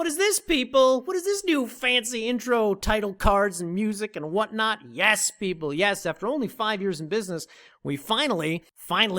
What is this, people? What is this new fancy intro, title cards and music and whatnot? Yes, people, yes. After only 5 years in business, we finally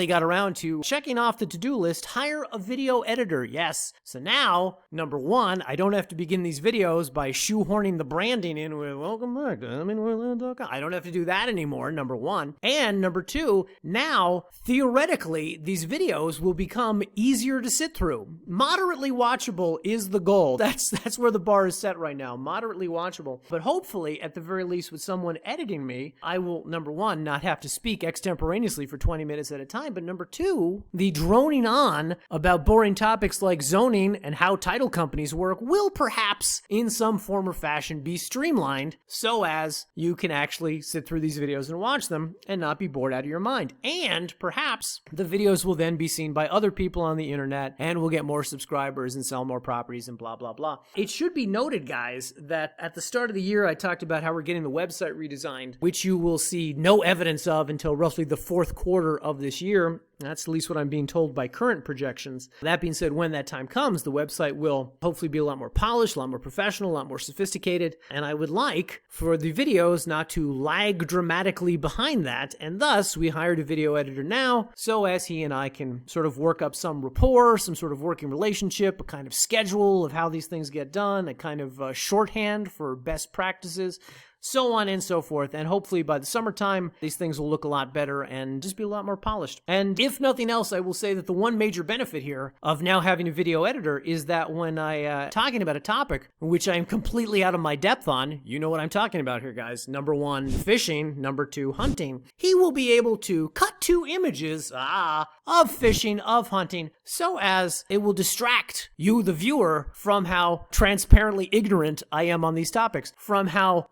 got around to checking off the to-do list, hire a video editor, yes. So now, number one, I don't have to begin these videos by shoehorning the branding in with, welcome back to Hemingway.com. I don't have to do that anymore, number one. And number two, now, theoretically, these videos will become easier to sit through. Moderately watchable is the goal. That's where the bar is set right now, moderately watchable. But hopefully, at the very least, with someone editing me, I will, number one, not have to speak extemporaneously for 20 minutes at a time, but number two, the droning on about boring topics like zoning and how title companies work will perhaps, in some form or fashion, be streamlined so as you can actually sit through these videos and watch them and not be bored out of your mind. And perhaps the videos will then be seen by other people on the internet and we'll get more subscribers and sell more properties and blah, blah, blah. It should be noted, guys, that at the start of the year, I talked about how we're getting the website redesigned, which you will see no evidence of until roughly the fourth quarter of this year. That's at least what I'm being told by current projections. That being said, when that time comes, the website will hopefully be a lot more polished, a lot more professional, a lot more sophisticated, and I would like for the videos not to lag dramatically behind that, and thus we hired a video editor now so as he and I can sort of work up some rapport, some sort of working relationship, a kind of schedule of how these things get done, a kind of shorthand for best practices, so on and so forth. And hopefully by the summertime, these things will look a lot better and just be a lot more polished. And if nothing else, I will say that the one major benefit here of now having a video editor is that when I talking about a topic which I am completely out of my depth on, you know what I'm talking about here, guys. Number one, fishing. Number two, hunting. He will be able to cut two images of fishing, of hunting, so as it will distract you, the viewer, from how transparently ignorant I am on these topics, from how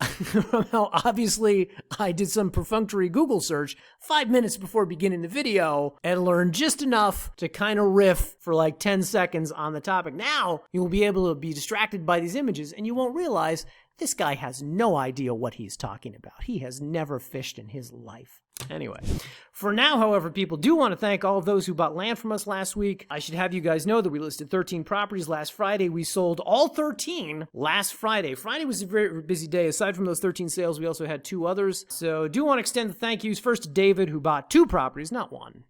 obviously I did some perfunctory Google search 5 minutes before beginning the video and learned just enough to kind of riff for like 10 seconds on the topic. Now you will be able to be distracted by these images and you won't realize this guy has no idea what he's talking about. He has never fished in his life. Anyway, for now, however, people do want to thank all of those who bought land from us last week. I should have you guys know that we listed 13 properties last Friday. We sold all 13 last Friday. Friday was a very busy day. Aside from those 13 sales, we also had 2 others. So do want to extend the thank yous first to David, who bought 2 properties, not one.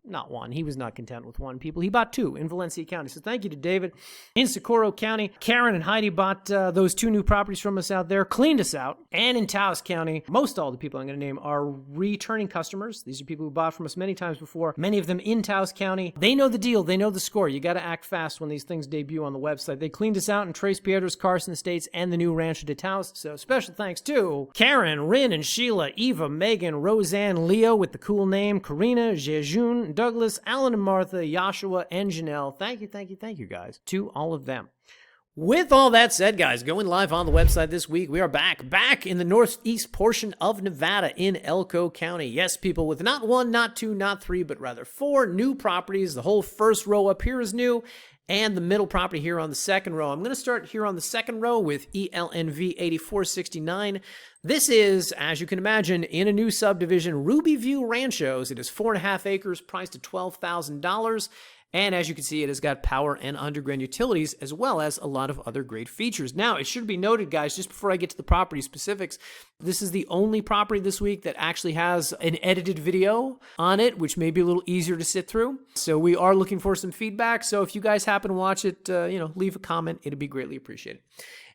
He was not content with 1, people. He bought 2 in Valencia County. So thank you to David. In Socorro County, Karen and Heidi bought those 2 new properties from us out there, cleaned us out. And in Taos County, most all the people I'm going to name are returning customers. These are people who bought from us many times before, many of them in Taos County. They know the deal. They know the score. You got to act fast when these things debut on the website. They cleaned us out in Tres Piedras, Carson Estates, and the new Rancho de Taos. So special thanks to Karen, Rin, and Sheila, Eva, Megan, Roseanne, Leo with the cool name, Karina, Jejun, Douglas, Alan and Martha, Yashua, and Janelle. Thank you, guys, to all of them. With all that said, guys, going live on the website this week, we are back in the northeast portion of Nevada in Elko County. Yes, people, with not 1, not 2, not 3, but rather 4 new properties. The whole first row up here is new, and the middle property here on the second row. I'm going to start here on the second row with ELNV 8469. This is, as you can imagine, in a new subdivision, Ruby View Ranchos. It is 4.5 acres, priced at $12,000. And as you can see, it has got power and underground utilities, as well as a lot of other great features. Now, it should be noted, guys, just before I get to the property specifics, this is the only property this week that actually has an edited video on it, which may be a little easier to sit through. So we are looking for some feedback. So if you guys happen to watch it, leave a comment. It'd be greatly appreciated.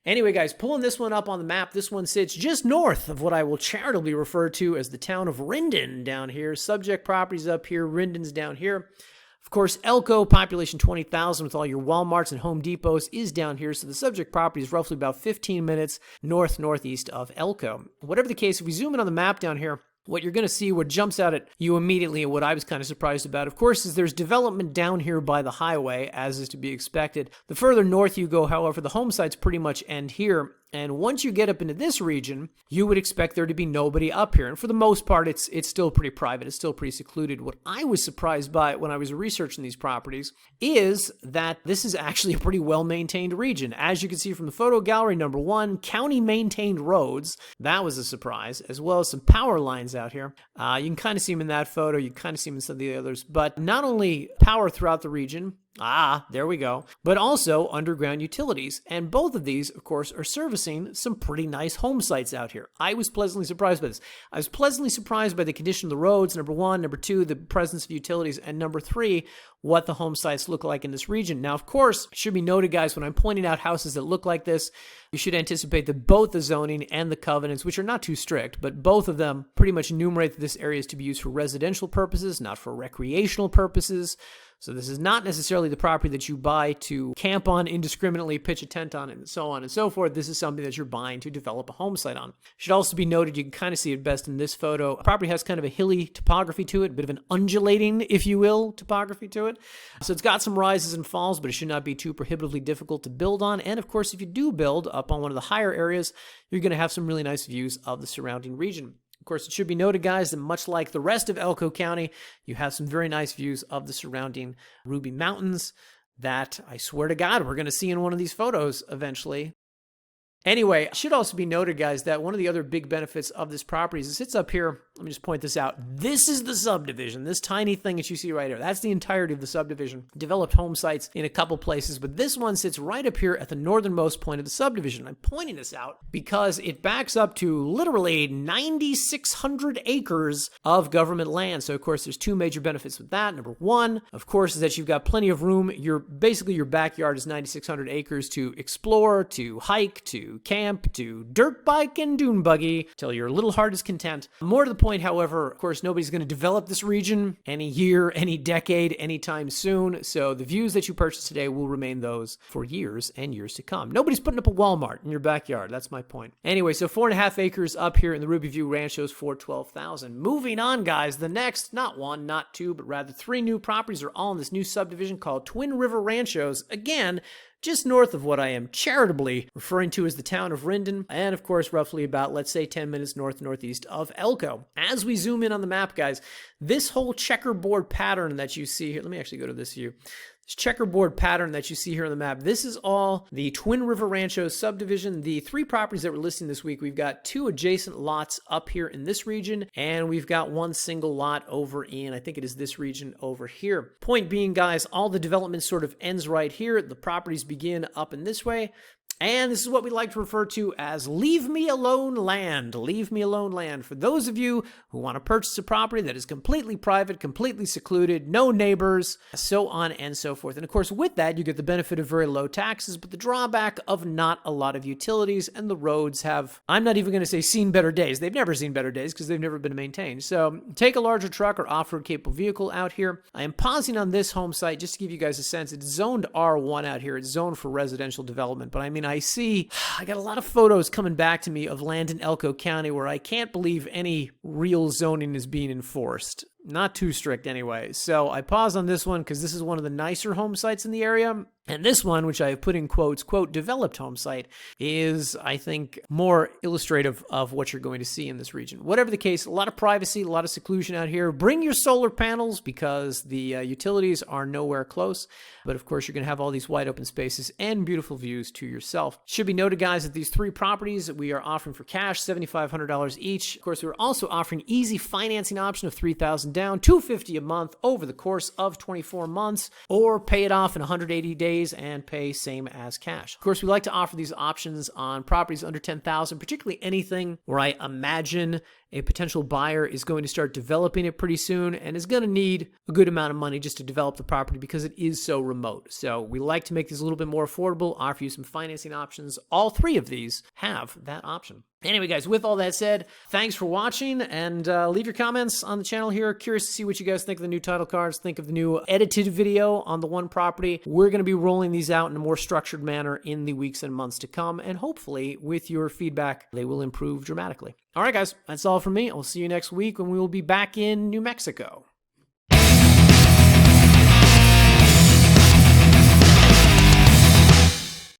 Anyway, guys, pulling this one up on the map, this one sits just north of what I will charitably refer to as the town of Rindon down here. Subject properties up here, Rindon's down here. Of course, Elko, population 20,000 with all your Walmarts and Home Depots is down here, so the subject property is roughly about 15 minutes northeast of Elko. Whatever the case, if we zoom in on the map down here, what you're going to see, what jumps out at you immediately, and what I was kind of surprised about, of course, is there's development down here by the highway, as is to be expected. The further north you go, however, the home sites pretty much end here. And once you get up into this region, you would expect there to be nobody up here. And for the most part, it's still pretty private. It's still pretty secluded. What I was surprised by when I was researching these properties is that this is actually a pretty well-maintained region. As you can see from the photo gallery, number one, county-maintained roads. That was a surprise, as well as some power lines out here. You can kind of see them in that photo. You can kind of see them in some of the others. But not only power throughout the region, Ah, there we go. But also underground utilities. And both of these, of course, are servicing some pretty nice home sites out here. I was pleasantly surprised by this. I was pleasantly surprised by the condition of the roads, number one. Number two, the presence of utilities. And number three, what the home sites look like in this region. Now, of course, it should be noted, guys, when I'm pointing out houses that look like this, you should anticipate that both the zoning and the covenants, which are not too strict, but both of them pretty much enumerate that this area is to be used for residential purposes, not for recreational purposes. So this is not necessarily the property that you buy to camp on indiscriminately, pitch a tent on, and so on and so forth. This is something that you're buying to develop a home site on. Should also be noted, you can kind of see it best in this photo. The property has kind of a hilly topography to it, a bit of an undulating, if you will, topography to it. So it's got some rises and falls, but it should not be too prohibitively difficult to build on. And of course, if you do build up on one of the higher areas, you're going to have some really nice views of the surrounding region. Of course, it should be noted, guys, that much like the rest of Elko County, you have some very nice views of the surrounding Ruby Mountains that I swear to God we're going to see in one of these photos eventually. Anyway, it should also be noted, guys, that one of the other big benefits of this property is it sits up here. Let me just point this out. This is the subdivision, this tiny thing that you see right here. That's the entirety of the subdivision. Developed home sites in a couple places, but this one sits right up here at the northernmost point of the subdivision. I'm pointing this out because it backs up to literally 9,600 acres of government land. So, of course, there's two major benefits with that. Number one, of course, is that you've got plenty of room. Basically, your backyard is 9,600 acres to explore, to hike, to camp, to dirt bike and dune buggy till your little heart is content. More to the point, however, of course, nobody's going to develop this region any year, any decade, anytime soon. So the views that you purchase today will remain those for years and years to come. Nobody's putting up a Walmart in your backyard. That's my point. Anyway, so 4.5 acres up here in the Ruby View Ranchos for $12,000. Moving on, guys, the next, not one, not two, but rather three new properties are all in this new subdivision called Twin River Ranchos. Again, just north of what I am charitably referring to as the town of Rindon, and of course, roughly about, let's say, 10 minutes northeast of Elko. As we zoom in on the map, guys, this whole checkerboard pattern that you see here, let me actually go to this view. This checkerboard pattern that you see here on the map, this is all the Twin River Ranchos subdivision. The three properties that we're listing this week, we've got two adjacent lots up here in this region, and we've got one single lot over in, I think it is this region over here. Point being, guys, all the development sort of ends right here. The properties begin up in this way. And this is what we like to refer to as leave me alone land. Leave me alone land. For those of you who want to purchase a property that is completely private, completely secluded, no neighbors, so on and so forth. And of course, with that, you get the benefit of very low taxes, but the drawback of not a lot of utilities, and the roads have, I'm not even going to say seen better days. They've never seen better days because they've never been maintained. So take a larger truck or off-road capable vehicle out here. I am pausing on this home site just to give you guys a sense. It's zoned R1 out here. It's zoned for residential development, but I mean, I got a lot of photos coming back to me of land in Elko County where I can't believe any real zoning is being enforced. Not too strict anyway. So I pause on this one because this is one of the nicer home sites in the area. And this one, which I have put in quotes, quote, developed home site, is, I think, more illustrative of what you're going to see in this region. Whatever the case, a lot of privacy, a lot of seclusion out here. Bring your solar panels because the utilities are nowhere close. But of course, you're going to have all these wide open spaces and beautiful views to yourself. Should be noted, guys, that these three properties we are offering for cash, $7,500 each. Of course, we're also offering easy financing option of $3,000 down, $250 a month over the course of 24 months, or pay it off in 180 days and pay same as cash. Of course, we like to offer these options on properties under $10,000, particularly anything where I imagine a potential buyer is going to start developing it pretty soon and is going to need a good amount of money just to develop the property because it is so remote. So we like to make these a little bit more affordable, offer you some financing options. All three of these have that option. Anyway, guys, with all that said, thanks for watching, and leave your comments on the channel here. Curious to see what you guys think of the new title cards, think of the new edited video on the one property. We're going to be rolling these out in a more structured manner in the weeks and months to come, and hopefully, with your feedback, they will improve dramatically. All right, guys, that's all from me. I'll see you next week when we will be back in New Mexico.